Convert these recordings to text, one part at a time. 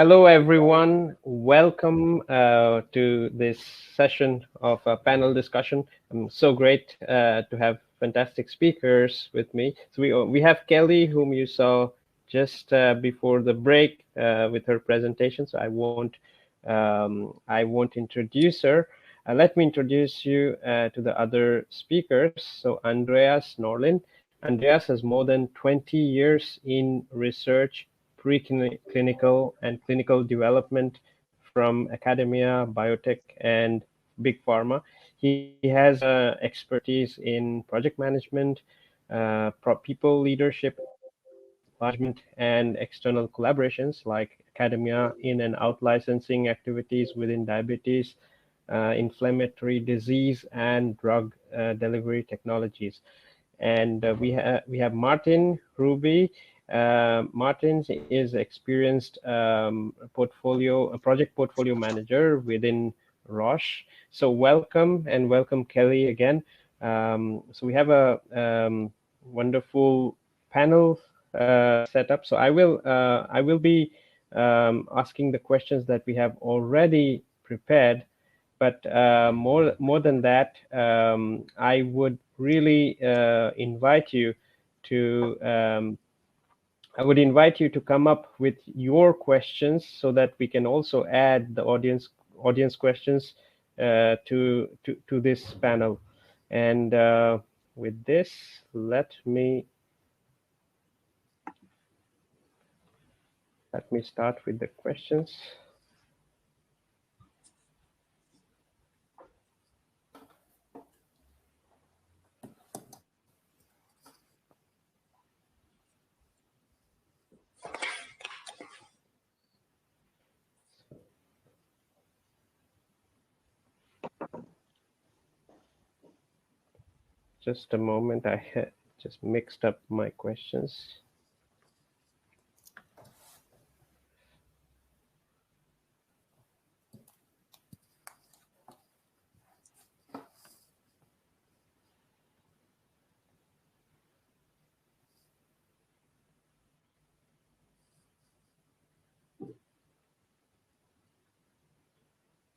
Hello, everyone. Welcome to this session of a panel discussion. I'm so great to have fantastic speakers with me. So we have Kelly, whom you saw just before the break with her presentation. So I won't introduce her. Let me introduce you to the other speakers. So Andreas Norlin. Andreas has more than 20 years in research, preclinical and clinical development from academia, biotech, and big pharma. He has expertise in project management, people leadership, management, and external collaborations like academia in and out licensing activities within diabetes, inflammatory disease, and drug delivery technologies. And we have Martin Hruby. Martin is experienced project portfolio manager within Roche. So welcome, and welcome Kelly again. So we have a wonderful panel set up. So I will be asking the questions that we have already prepared. But more than that, I would really invite you to come up with your questions so that we can also add the audience questions to this panel. And with this, let me start with the questions. Just a moment, I had just mixed up my questions.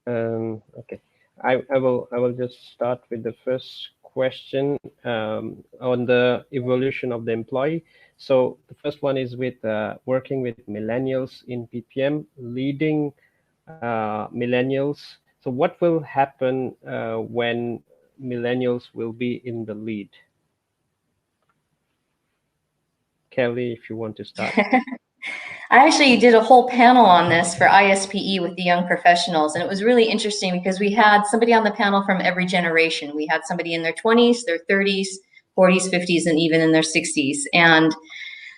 Okay, I will just start with the first question on the evolution of the employee. So the first one is with working with millennials in PPM, leading millennials. So what will happen when millennials will be in the lead? Kelly, if you want to start. I actually did a whole panel on this for ISPE with the young professionals, and it was really interesting because we had somebody on the panel from every generation. We had somebody in their 20s, their 30s, 40s, 50s, and even in their 60s. And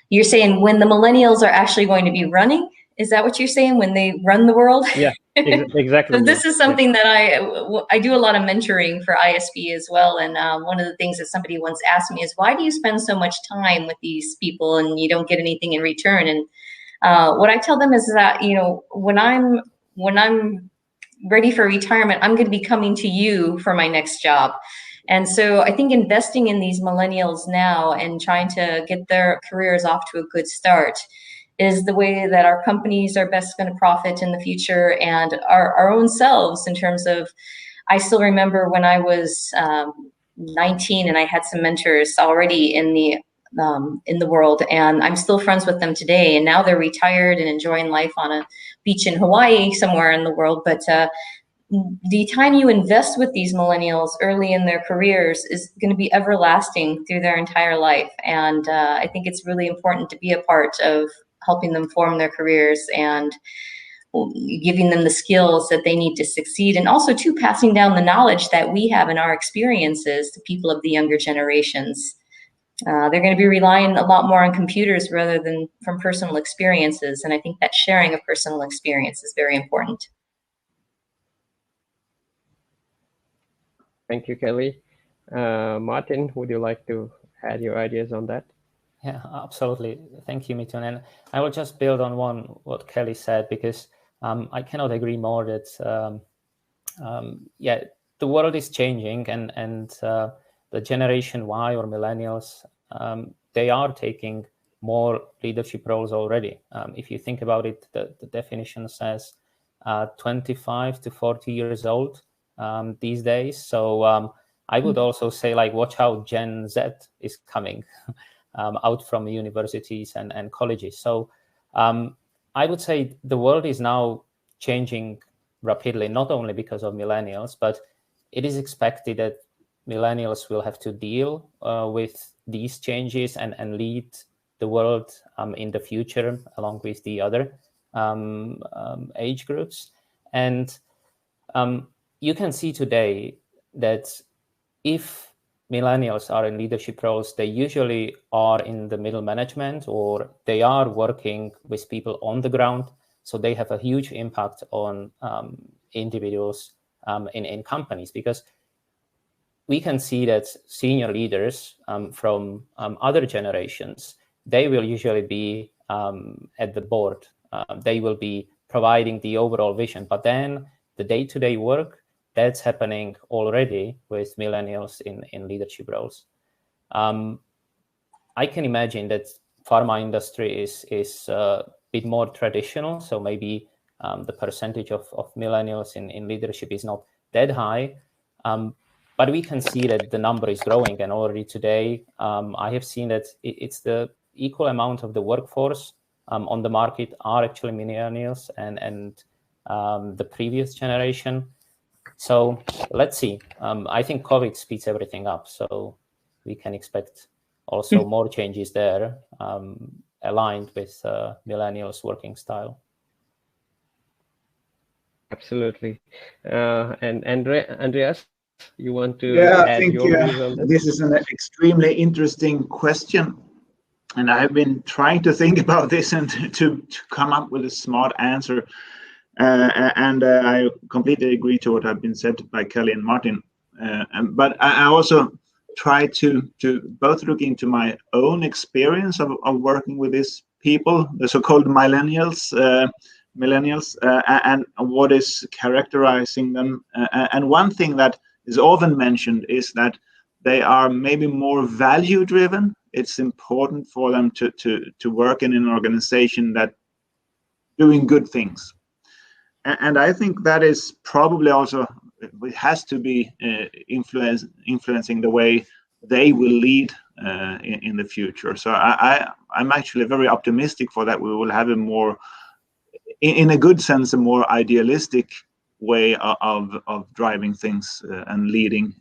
you're saying when the millennials are actually going to be running? Is that what you're saying, when they run the world? Yeah, exactly. So this is something that I do a lot of mentoring for ISP as well. And one of the things that somebody once asked me is, why do you spend so much time with these people and you don't get anything in return? And what I tell them is that, you know, when I'm ready for retirement, I'm going to be coming to you for my next job. And so I think investing in these millennials now and trying to get their careers off to a good start is the way that our companies are best going to profit in the future, and our own selves, in terms of, I still remember when I was 19 and I had some mentors already in the world, and I'm still friends with them today, and now they're retired and enjoying life on a beach in Hawaii somewhere in the world. But the time you invest with these millennials early in their careers is going to be everlasting through their entire life. And I think it's really important to be a part of helping them form their careers and giving them the skills that they need to succeed, and also too passing down the knowledge that we have in our experiences to people of the younger generations. They're going to be relying a lot more on computers rather than from personal experiences, and I think that sharing of personal experience is very important. Thank you, Kelly. Martin, would you like to add your ideas on that? Yeah, absolutely. Thank you, Mithun. And I will just build on what Kelly said, because I cannot agree more that, yeah, the world is changing, and the Generation Y or millennials, they are taking more leadership roles already. If you think about it, the definition says 25 to 40 years old these days. So I would also say, like, watch out, Gen Z is coming out from universities and colleges. So I would say the world is now changing rapidly, not only because of millennials, but it is expected that millennials will have to deal with these changes and lead the world in the future along with the other age groups. And you can see today that if millennials are in leadership roles, they usually are in the middle management, or they are working with people on the ground. So they have a huge impact on individuals in companies, because we can see that senior leaders from other generations, they will usually be at the board. They will be providing the overall vision, but then the day-to-day work, that's happening already with millennials in leadership roles. I can imagine that pharma industry is a bit more traditional, so maybe the percentage of millennials in leadership is not that high. But we can see that the number is growing, and already today, I have seen that it's the equal amount of the workforce on the market are actually millennials and the previous generation. So let's see. I think COVID speeds everything up, so we can expect also more changes there aligned with millennials' working style. Absolutely. And Andreas, you want to I add think your views on this? this is an extremely interesting question, and I've been trying to think about this and to come up with a smart answer. And I completely agree to what have been said by Kelly and Martin. But I also try to both look into my own experience of working with these people, the so-called millennials, and what is characterizing them. And one thing that is often mentioned is that they are maybe more value-driven. It's important for them to work in an organization that doing good things. And I think that is probably also, it has to be influencing the way they will lead in the future. So I'm actually very optimistic for that. We will have a more, in a good sense, a more idealistic way of driving things and leading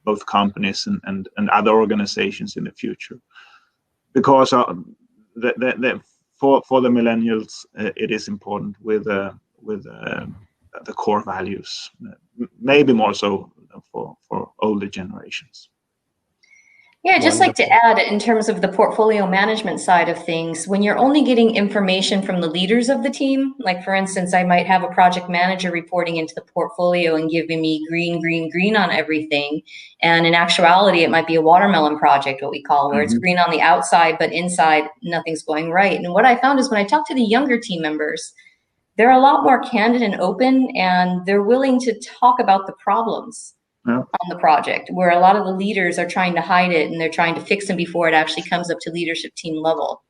both companies and other organizations in the future. Because for the millennials, it is important with the core values, maybe more so for older generations. Yeah, I'd just like to add, in terms of the portfolio management side of things, when you're only getting information from the leaders of the team, like for instance, I might have a project manager reporting into the portfolio and giving me green, green, green on everything. And in actuality, it might be a watermelon project, what we call, where it's green on the outside, but inside nothing's going right. And what I found is when I talk to the younger team members, they're a lot more candid and open, and they're willing to talk about the problems on the project, where a lot of the leaders are trying to hide it and they're trying to fix them before it actually comes up to leadership team level.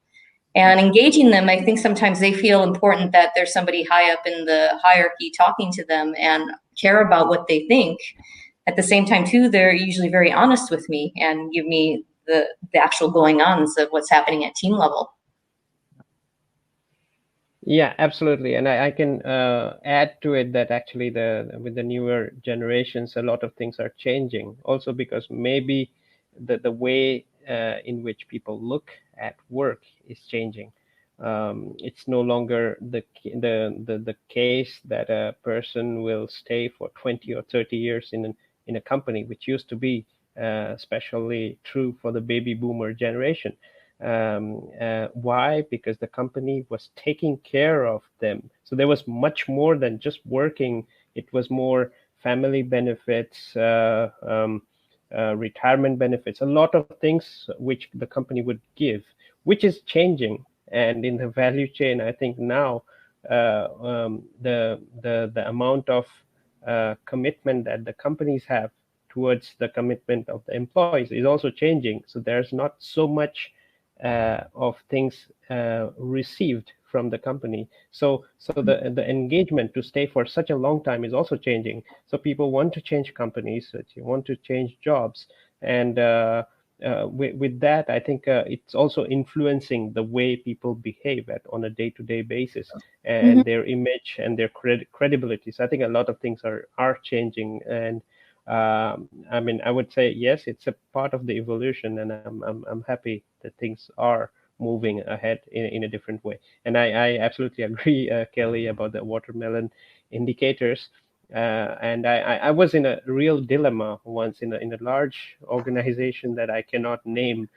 And engaging them, I think sometimes they feel important that there's somebody high up in the hierarchy talking to them and care about what they think. At the same time, too, they're usually very honest with me and give me the actual going-ons of what's happening at team level. Yeah, absolutely. And I can add to it that actually with the newer generations, a lot of things are changing also, because maybe the way in which people look at work is changing. It's no longer the case that a person will stay for 20 or 30 years in a company, which used to be especially true for the baby boomer generation. Why? Because the company was taking care of them. So there was much more than just working. It was more family benefits, retirement benefits, a lot of things which the company would give, which is changing. And in the value chain, I think now the amount of commitment that the companies have towards the commitment of the employees is also changing. So there's not so much of things received from the company. So the engagement to stay for such a long time is also changing. So people want to change companies, so you want to change jobs, and with that, I think it's also influencing the way people behave on a day-to-day basis, and their image and their credibility. So I think a lot of things are changing, and I mean, I would say yes, it's a part of the evolution, and I'm happy that things are moving ahead in a different way. And I absolutely agree, Kelly, about the watermelon indicators. And I was in a real dilemma once in a large organization that I cannot name.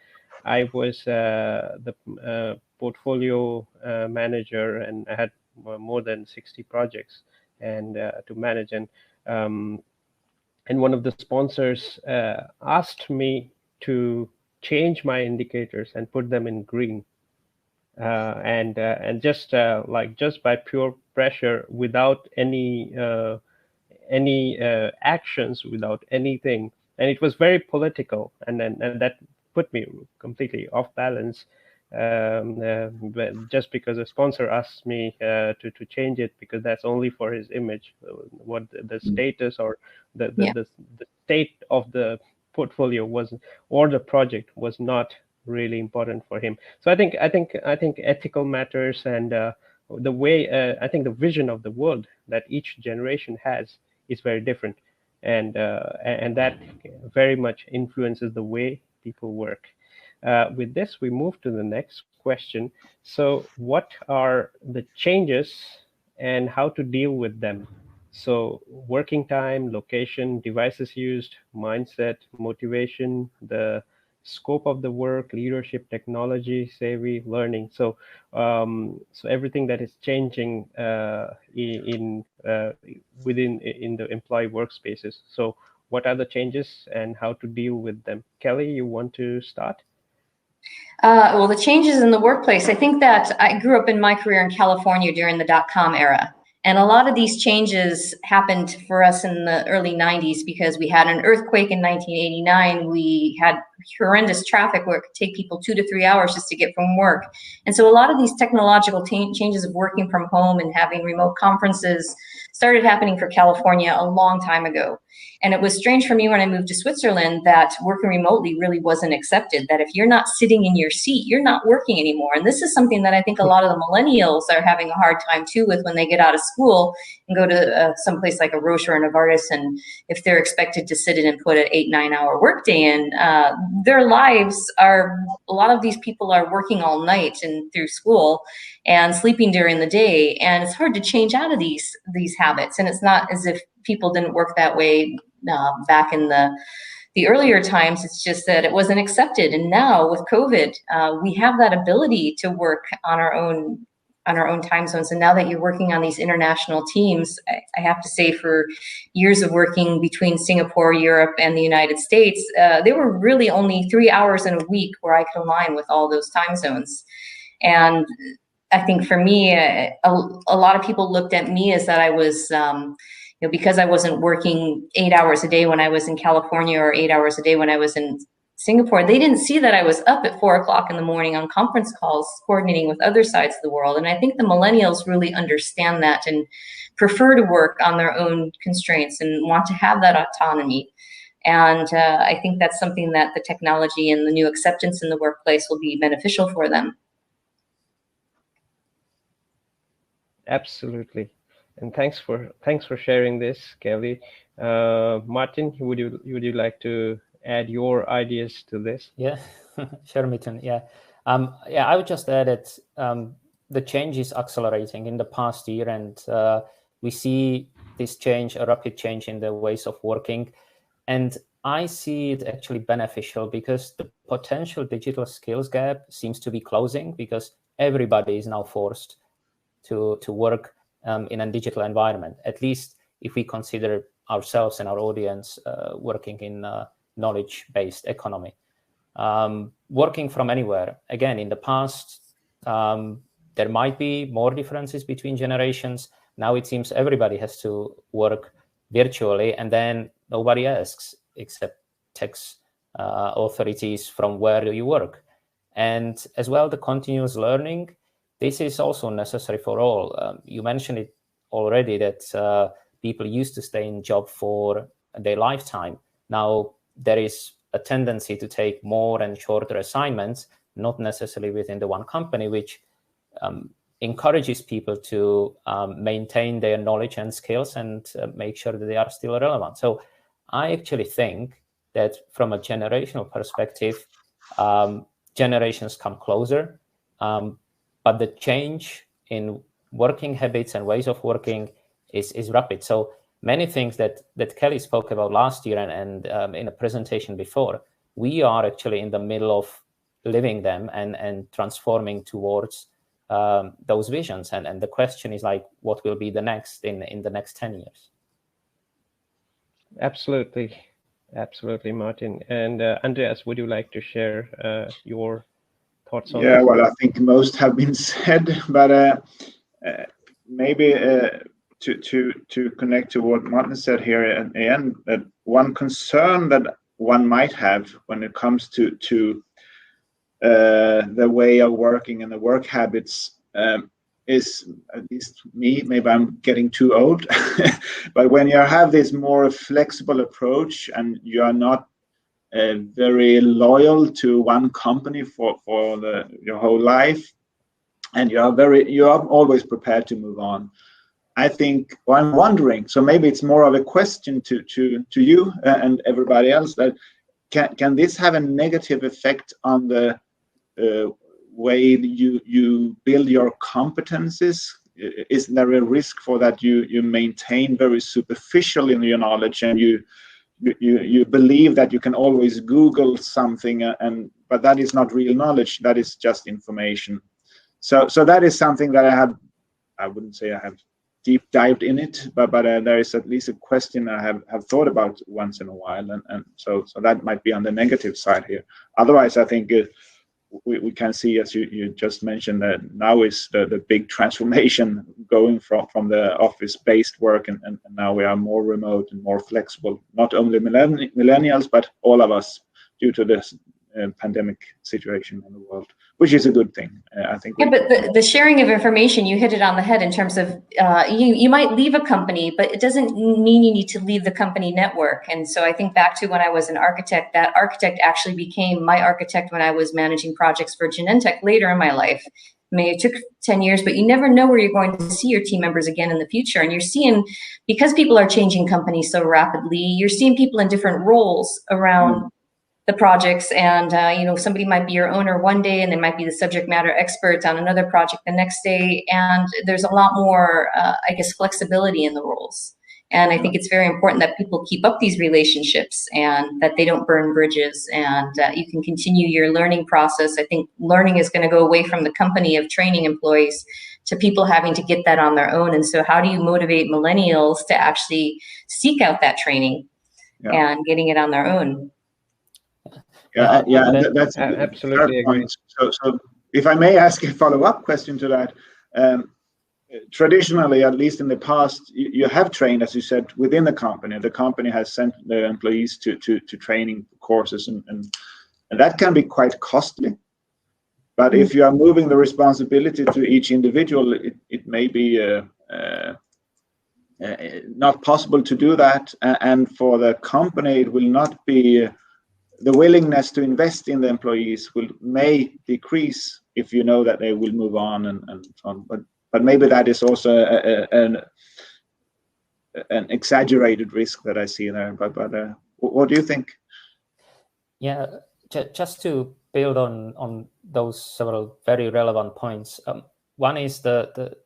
I was the portfolio manager, and I had more than 60 projects and to manage. And one of the sponsors asked me to change my indicators and put them in green, and just by pure pressure, without any actions, without anything. And it was very political, and that put me completely off balance, but just because a sponsor asked me to change it, because that's only for his image. What the status or the state of the portfolio was, or the project, was not really important for him. So I think ethical matters, and the way I think the vision of the world that each generation has is very different, and that very much influences the way people work. With this, we move to the next question. So what are the changes and how to deal with them? So working time, location, devices used, mindset, motivation, the scope of the work, leadership, technology, savvy, learning. So so everything that is changing within the employee workspaces. So what are the changes and how to deal with them? Kelly, you want to start? Well, the changes in the workplace, I think that I grew up in my career in California during the dot-com era. And a lot of these changes happened for us in the early 90s because we had an earthquake in 1989. We had horrendous traffic where it could take people 2 to 3 hours just to get from work. And so a lot of these technological changes of working from home and having remote conferences started happening for California a long time ago. And it was strange for me when I moved to Switzerland that working remotely really wasn't accepted, that if you're not sitting in your seat, you're not working anymore. And this is something that I think a lot of the millennials are having a hard time too with when they get out of school and go to someplace like a Roche or a Novartis. And if they're expected to sit in and put an 8-9 hour workday in, their lives are, a lot of these people are working all night and through school and sleeping during the day. And it's hard to change out of these habits. And it's not as if people didn't work that way back in the earlier times. It's just that it wasn't accepted. And now with COVID, we have that ability to work on our own time zones. And now that you're working on these international teams, I have to say, for years of working between Singapore, Europe, and the United States, there were really only 3 hours in a week where I could align with all those time zones. And I think for me, a lot of people looked at me as that I was, because I wasn't working 8 hours a day when I was in California or 8 hours a day when I was in Singapore. They didn't see that I was up at 4 o'clock in the morning on conference calls, coordinating with other sides of the world. And I think the millennials really understand that and prefer to work on their own constraints and want to have that autonomy. And I think that's something that the technology and the new acceptance in the workplace will be beneficial for them. Absolutely. And thanks for sharing this, Kelly. Martin, would you like to add your ideas to this? Yeah, sure, Mitten. Yeah, I would just add that the change is accelerating in the past year, and we see this change, a rapid change in the ways of working. And I see it actually beneficial because the potential digital skills gap seems to be closing, because everybody is now forced to work in a digital environment, at least if we consider ourselves and our audience working in a knowledge-based economy. Working from anywhere, again, in the past, there might be more differences between generations. Now it seems everybody has to work virtually, and then nobody asks except tax authorities from where do you work. And as well, the continuous learning, this is also necessary for all. You mentioned it already that people used to stay in job for their lifetime. Now there is a tendency to take more and shorter assignments, not necessarily within the one company, which encourages people to maintain their knowledge and skills and make sure that they are still relevant. So I actually think that from a generational perspective, generations come closer, but the change in working habits and ways of working is rapid. So many things that Kelly spoke about last year and in a presentation before, we are actually in the middle of living them and transforming towards those visions. And the question is like, what will be the next in the next 10 years? Absolutely. Absolutely, Martin. And Andreas, would you like to share your thoughts on this? Well, I think most have been said, but maybe to connect to what Martin said here at the end, that one concern that one might have when it comes to the way of working and the work habits is, at least me, maybe I'm getting too old, but when you have this more flexible approach and you are not very loyal to one company for your whole life, and you are always prepared to move on. I think, well, I'm wondering, so maybe it's more of a question to you and everybody else, that can this have a negative effect on the way you build your competencies? Is there a risk for that you maintain very superficial in your knowledge, and you believe that you can always Google something, but that is not real knowledge, that is just information. So that is something that I wouldn't say I have deep dived in it, but there is at least a question I have thought about once in a while, and so that might be on the negative side here. Otherwise, I think we can see, as you just mentioned, that now is the big transformation going from the office-based work, and now we are more remote and more flexible, not only millennials, but all of us, due to this pandemic situation in the world, which is a good thing, I think. Yeah, but the sharing of information, you hit it on the head in terms of you might leave a company, but it doesn't mean you need to leave the company network. And so I think back to when I was an architect, that architect actually became my architect when I was managing projects for Genentech later in my life. I mean, it took 10 years, but you never know where you're going to see your team members again in the future. And you're seeing, because people are changing companies so rapidly, you're seeing people in different roles around the projects, and somebody might be your owner one day and they might be the subject matter expert on another project the next day, and there's a lot more flexibility in the roles. And I think it's very important that people keep up these relationships and that they don't burn bridges, and you can continue your learning process. I think learning is going to go away from the company of training employees to people having to get that on their own. And so how do you motivate millennials to actually seek out that training and getting it on their own? That's absolutely agree. So if I may ask a follow-up question to that, traditionally, at least in the past, you have trained, as you said, within the company. The company has sent their employees to training courses, and that can be quite costly. But if you are moving the responsibility to each individual, it may be not possible to do that, and for the company, it will not be. The willingness to invest in the employees may decrease if you know that they will move on and so on. But maybe that is also an exaggerated risk that I see there. But what do you think? Yeah, just to build on those several very relevant points. One is the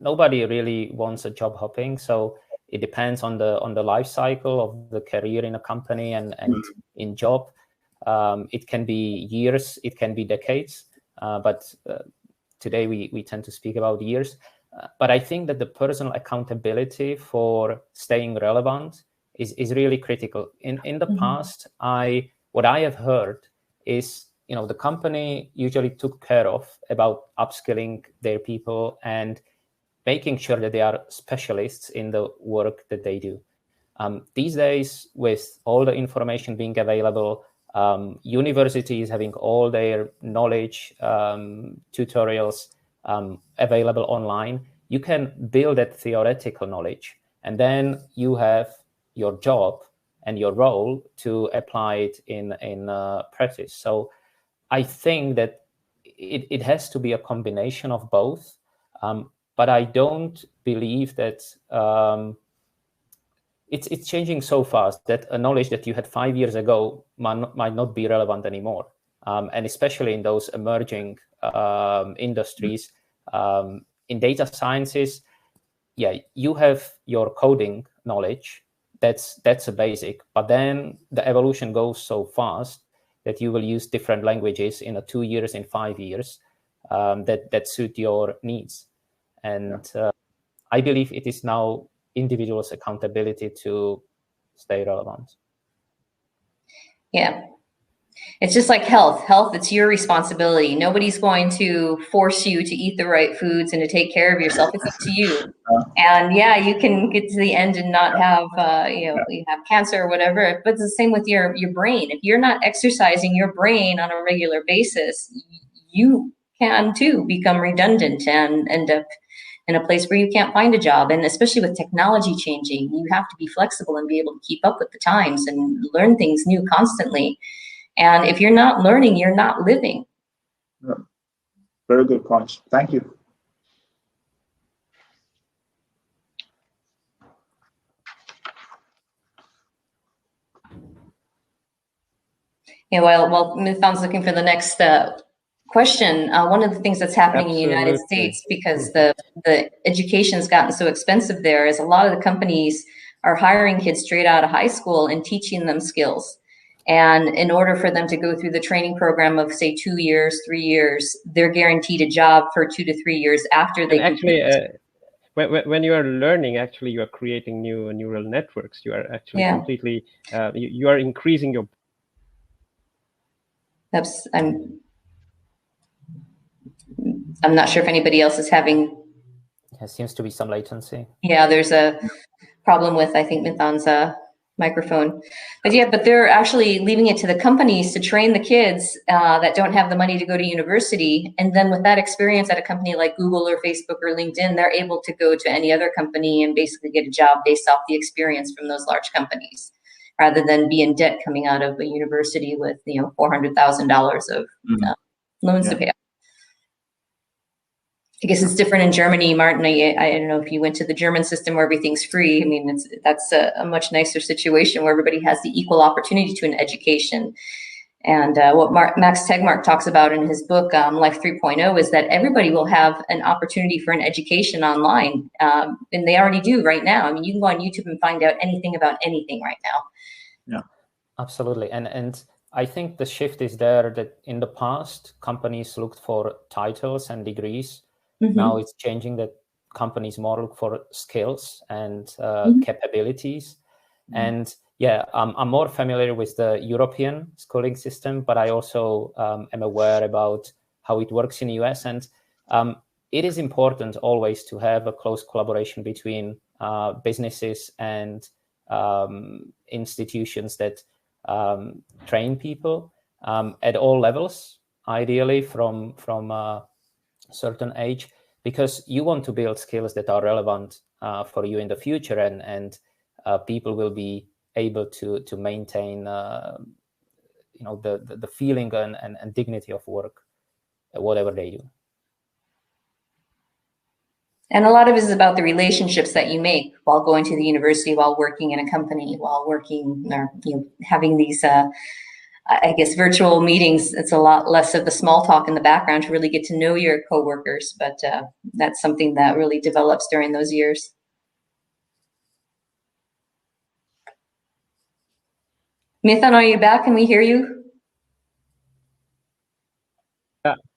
nobody really wants a job hopping, so it depends on the life cycle of the career in a company and in job. It can be years, it can be decades, but today we tend to speak about years. But I think that the personal accountability for staying relevant is really critical. In the past, what I have heard is, the company usually took care of about upskilling their people and making sure that they are specialists in the work that they do. These days, with all the information being available, universities having all their knowledge tutorials available online. You can build that theoretical knowledge, and then you have your job and your role to apply it in practice. So I think that it has to be a combination of both, but I don't believe that it's changing so fast that a knowledge that you had 5 years ago might not be relevant anymore. And especially in those emerging industries, in data sciences, yeah, you have your coding knowledge. That's a basic, but then the evolution goes so fast that you will use different languages in 2 years, in 5 years, that suit your needs. And I believe it is now individuals' accountability to stay relevant. Yeah. It's just like health. Health, it's your responsibility. Nobody's going to force you to eat the right foods and to take care of yourself. It's up to you. And yeah, you can get to the end and not have, you have cancer or whatever. But it's the same with your brain. If you're not exercising your brain on a regular basis, you can too become redundant and end up in a place where you can't find a job. And especially with technology changing, you have to be flexible and be able to keep up with the times and learn things new constantly. And if you're not learning, you're not living. Yeah. Very good points. Thank you. Yeah, while Mithon's looking for the next question, one of the things that's happening in the United States, because the education's gotten so expensive there, is a lot of the companies are hiring kids straight out of high school and teaching them skills. And in order for them to go through the training program of, say, 2 years, 3 years, they're guaranteed a job for 2 to 3 years after they actually when you are learning, actually you are creating new neural networks. You are actually completely you are increasing your. I'm not sure if anybody else is having. There seems to be some latency. Yeah, there's a problem with, I think, Mithon's microphone. But they're actually leaving it to the companies to train the kids that don't have the money to go to university. And then with that experience at a company like Google or Facebook or LinkedIn, they're able to go to any other company and basically get a job based off the experience from those large companies, rather than be in debt coming out of a university with, $400,000 of loans to pay off. I guess it's different in Germany, Martin. I don't know if you went to the German system where everything's free. I mean, that's a much nicer situation where everybody has the equal opportunity to an education. And what Max Tegmark talks about in his book, Life 3.0, is that everybody will have an opportunity for an education online. And they already do right now. I mean, you can go on YouTube and find out anything about anything right now. Yeah, absolutely. And I think the shift is there that in the past, companies looked for titles and degrees. Now it's changing that companies more look for skills and capabilities. And yeah, I'm more familiar with the European schooling system, but I also am aware about how it works in the US. And it is important always to have a close collaboration between businesses and institutions that train people at all levels, ideally from a certain age, because you want to build skills that are relevant for you in the future, and people will be able to maintain the feeling and dignity of work, whatever they do. And a lot of it is about the relationships that you make while going to the university, while working in a company, while working or having these I guess virtual meetings. It's a lot less of the small talk in the background to really get to know your coworkers, but that's something that really develops during those years. Mithon, are you back? Can we hear you?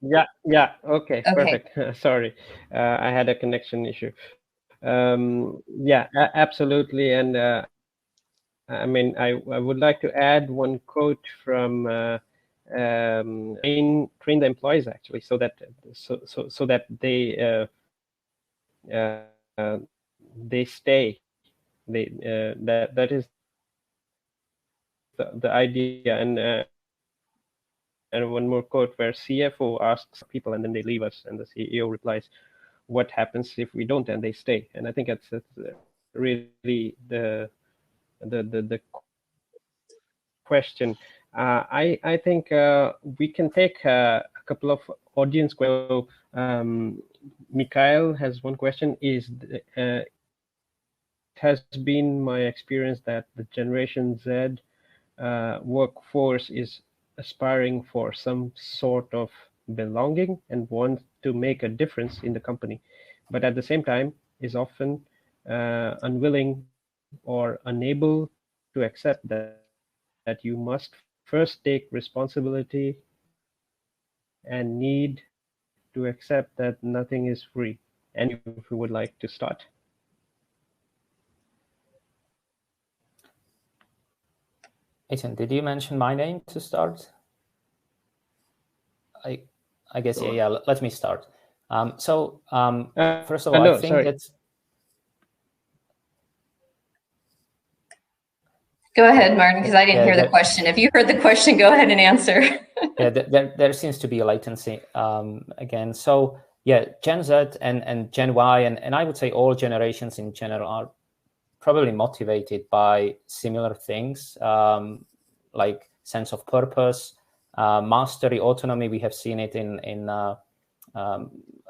Yeah. Okay. Perfect. Sorry, I had a connection issue. Yeah, absolutely. And I mean, I would like to add one quote from train the employees, actually, so that they stay. That is the idea. And one more quote where CFO asks people and then they leave us, and the CEO replies, "What happens if we don't?" and they stay. And I think that's really the question. I think we can take a couple of audience questions. Mikhail has one question. It has been my experience that the Generation Z workforce is aspiring for some sort of belonging and wants to make a difference in the company, but at the same time is often unwilling or unable to accept that you must first take responsibility and need to accept that nothing is free. And if you would like to start. Ethan, did you mention my name to start? I guess, yeah, let me start. First of all, I think that... Go ahead, Martin, because I didn't hear the question. If you heard the question, go ahead and answer. Yeah, there seems to be a latency again. So yeah, Gen Z and Gen Y, and I would say all generations in general are probably motivated by similar things, like sense of purpose, mastery, autonomy. We have seen it in a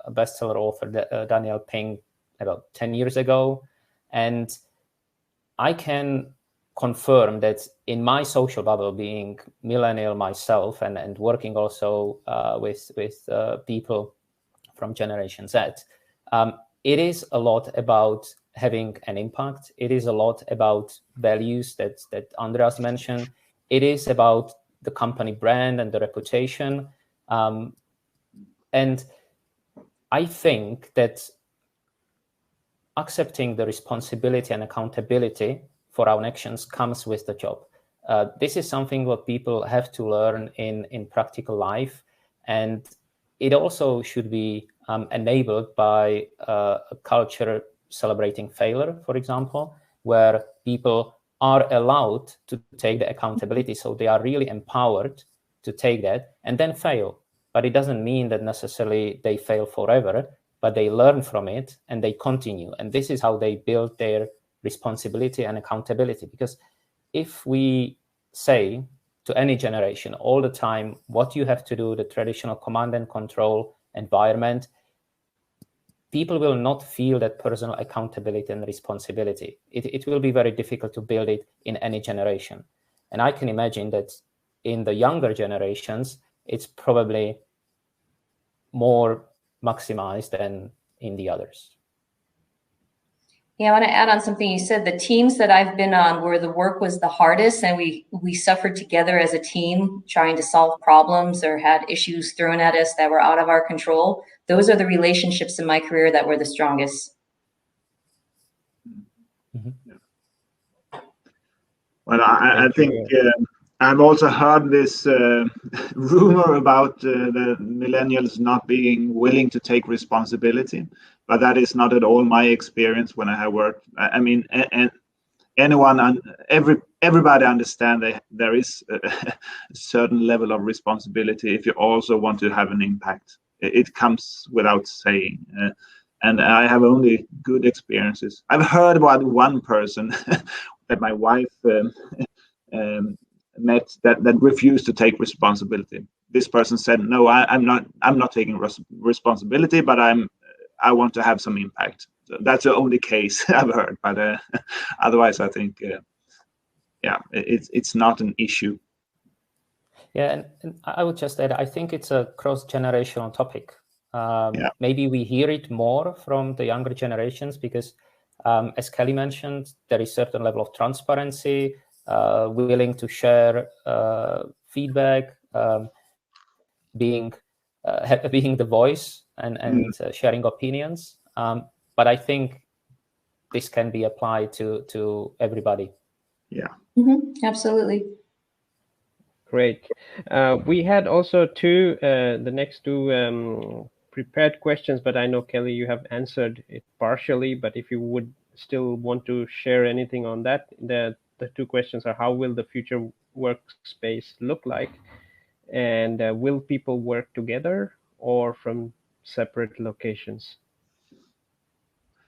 bestseller author, Daniel Pink, about 10 years ago. And I can confirm that in my social bubble, being millennial myself and working also with people from Generation Z, it is a lot about having an impact. It is a lot about values that Andreas mentioned. It is about the company brand and the reputation. And I think that accepting the responsibility and accountability for our actions comes with the job. This is something what people have to learn in practical life. And it also should be enabled by a culture celebrating failure, for example, where people are allowed to take the accountability. So they are really empowered to take that and then fail. But it doesn't mean that necessarily they fail forever, but they learn from it and they continue. And this is how they build their responsibility and accountability. Because if we say to any generation all the time what you have to do, the traditional command and control environment, people will not feel that personal accountability and responsibility. It will be very difficult to build it in any generation. And I can imagine that in the younger generations, it's probably more maximized than in the others. Yeah, I want to add on something you said. The teams that I've been on where the work was the hardest and we suffered together as a team trying to solve problems or had issues thrown at us that were out of our control, those are the relationships in my career that were the strongest. Mm-hmm. Yeah. Well, I think I've also heard this rumor about the millennials not being willing to take responsibility. But that is not at all my experience when I have worked. I mean, and everybody understand that there is a certain level of responsibility if you also want to have an impact. It comes without saying. And I have only good experiences. I've heard about one person that my wife met that refused to take responsibility. This person said, "No, I'm not taking responsibility, but I want to have some impact." So that's the only case I've heard, but otherwise, I think, it's not an issue. Yeah, and I would just add, I think it's a cross-generational topic. Maybe we hear it more from the younger generations because, as Kelly mentioned, there is a certain level of transparency, willing to share feedback, being the voice and sharing opinions. But I think this can be applied to everybody. Yeah. Mm-hmm. Absolutely. Great. We had also the next two prepared questions, but I know, Kelly, you have answered it partially, but if you would still want to share anything on that, the two questions are: how will the future workspace look like? And will people work together or from separate locations?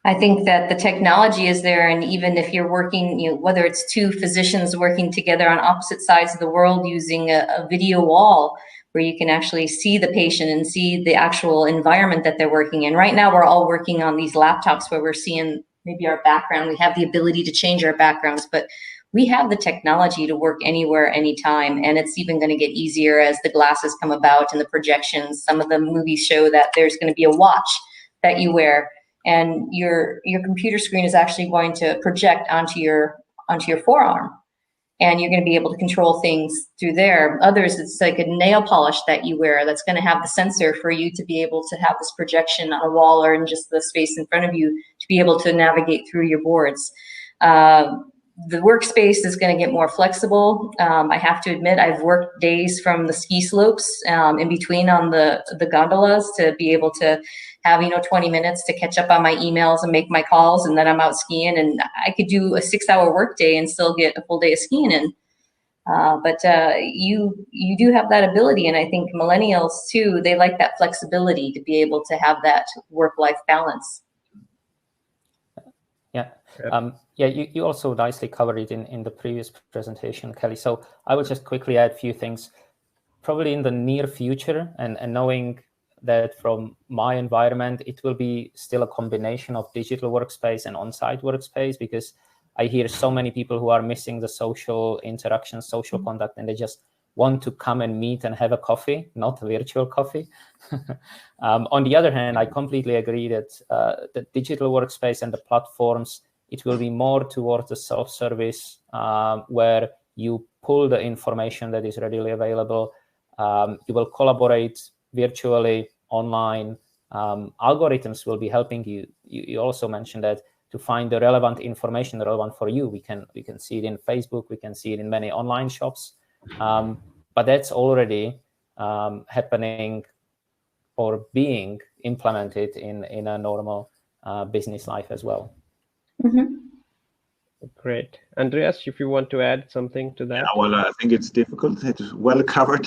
I think that the technology is there, and even if you're working, whether it's two physicians working together on opposite sides of the world using a video wall where you can actually see the patient and see the actual environment that they're working in. Right now, we're all working on these laptops where we're seeing maybe our background. We have the ability to change our backgrounds, but we have the technology to work anywhere, anytime, and it's even going to get easier as the glasses come about and the projections. Some of the movies show that there's going to be a watch that you wear, and your computer screen is actually going to project onto your forearm, and you're going to be able to control things through there. Others, it's like a nail polish that you wear that's going to have the sensor for you to be able to have this projection on a wall or in just the space in front of you to be able to navigate through your boards. The workspace is going to get more flexible. I have to admit, I've worked days from the ski slopes in between on the gondolas to be able to have 20 minutes to catch up on my emails and make my calls, and then I'm out skiing, and I could do a 6-hour work day and still get a full day of skiing in. But you do have that ability, and I think millennials too, they like that flexibility to be able to have that work-life balance. Yeah. You also nicely covered it in the previous presentation, Kelly. So I will just quickly add a few things. Probably in the near future, and knowing that from my environment, it will be still a combination of digital workspace and on-site workspace, because I hear so many people who are missing the social interaction, social contact, and they just want to come and meet and have a coffee, not a virtual coffee. On the other hand, I completely agree that the digital workspace and the platforms, it will be more towards the self-service, where you pull the information that is readily available. You will collaborate virtually, online. Algorithms will be helping you. You also mentioned that to find the relevant information relevant for you. We can see it in Facebook. We can see it in many online shops. But that's already happening or being implemented in a normal business life as well. Mm-hmm. Great. Andreas, if you want to add something to that. Yeah, well, I think it's difficult. It's well covered.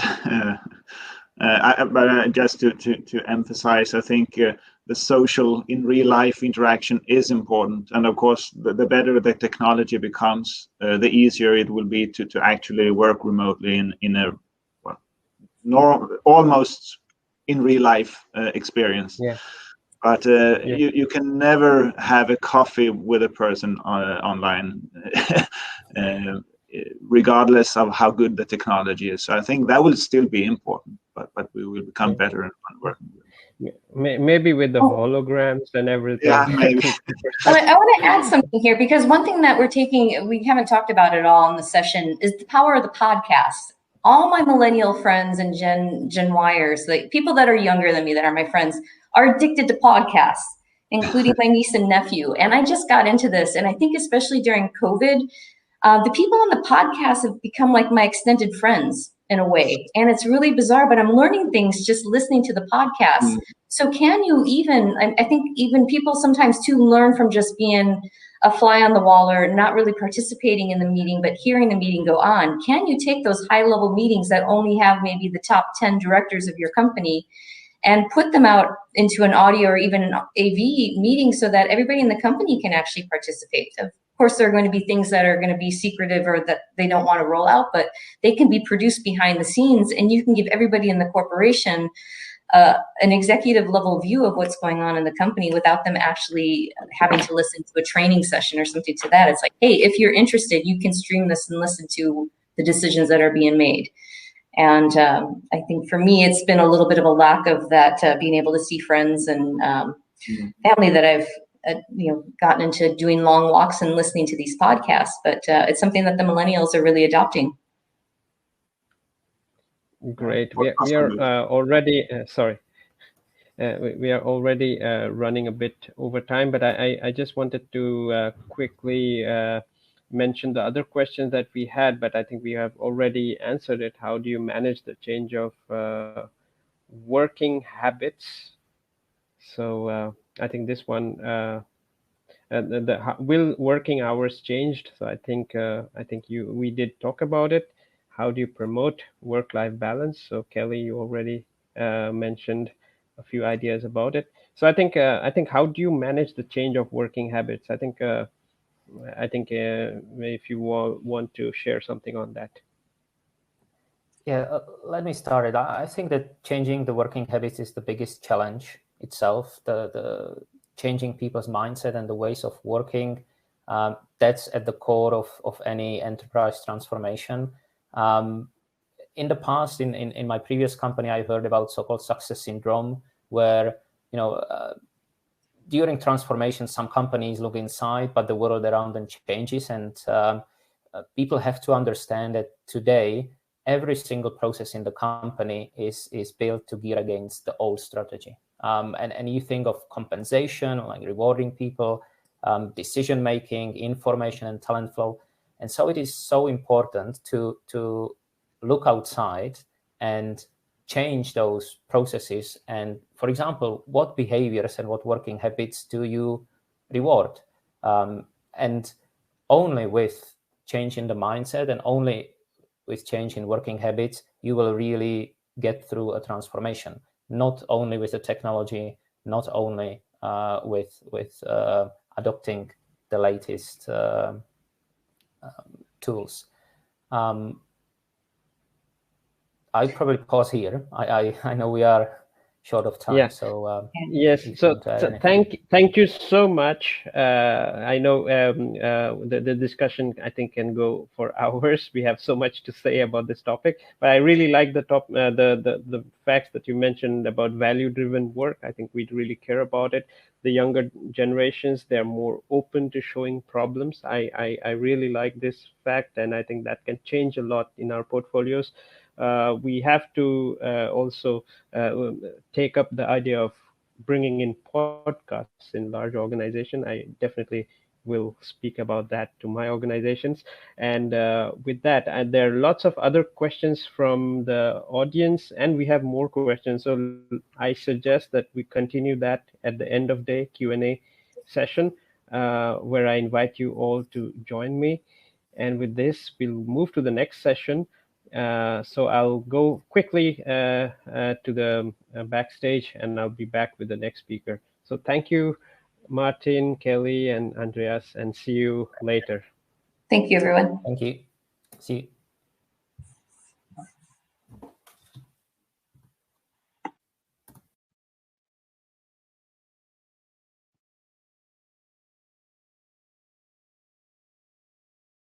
But just to emphasize, I think the social in real life interaction is important. And of course, the better the technology becomes, the easier it will be to actually work remotely in a almost in real life experience. Yeah. But you can never have a coffee with a person online, regardless of how good the technology is. So I think that will still be important, but we will become better at working with it. Maybe with the holograms and everything. Yeah, maybe. I want to add something here, because one thing that we haven't talked about at all in the session is the power of the podcast. All my millennial friends and Gen Yers, like people that are younger than me, that are my friends, are addicted to podcasts, including my niece and nephew. And I just got into this, and I think especially during COVID, the people on the podcast have become like my extended friends in a way. And it's really bizarre, but I'm learning things just listening to the podcast. So can you even, I think even people sometimes too learn from just being a fly on the wall or not really participating in the meeting, but hearing the meeting go on. Can you take those high level meetings that only have maybe the top 10 directors of your company and put them out into an audio or even an AV meeting so that everybody in the company can actually participate? Of course, there are going to be things that are going to be secretive or that they don't want to roll out, but they can be produced behind the scenes, and you can give everybody in the corporation an executive level view of what's going on in the company without them actually having to listen to a training session or something to that. It's like, hey, if you're interested, you can stream this and listen to the decisions that are being made. And I think for me, it's been a little bit of a lack of that, being able to see friends and family that I've gotten into doing long walks and listening to these podcasts. But it's something that the millennials are really adopting. Great. We are already we are already running a bit over time, but I just wanted to quickly mention the other questions that we had, but I think we have already answered it. How do you manage the change of working habits? So I think this one, will working hours changed? So I think we did talk about it. how do you promote work-life balance? So Kelly, you already mentioned a few ideas about it. So I think how do you manage the change of working habits? I think if you want to share something on that. Yeah, let me start it. I think that changing the working habits is the biggest challenge itself. The changing people's mindset and the ways of working. That's at the core of any enterprise transformation. In the past, in my previous company, I heard about so-called success syndrome, where during transformation, some companies look inside, but the world around them changes, and people have to understand that today every single process in the company is built to gear against the old strategy. And you think of compensation, like rewarding people, decision making, information and talent flow. And so it is so important to look outside and change those processes. And for example, what behaviors and what working habits do you reward? And only with change in the mindset and only with change in working habits, you will really get through a transformation, not only with the technology, not only with adopting the latest tools. I'll probably pause here. I know we are short of time, Yeah. so yes. So thank you so much. I know the discussion I think can go for hours. We have so much to say about this topic, but I really like the facts that you mentioned about value-driven work. I think we really care about it. The younger generations, they're more open to showing problems. I really like this fact, and I think that can change a lot in our portfolios. We have to also take up the idea of bringing in podcasts in large organization. I definitely will speak about that to my organizations. And with that, there are lots of other questions from the audience, and we have more questions. So I suggest that we continue that at the end of the Q&A session, where I invite you all to join me. And with this, we'll move to the next session. So I'll go quickly to the backstage, and I'll be back with the next speaker. So thank you, Martin, Kelly, and Andreas, and see you later. Thank you, everyone. Thank you. See you.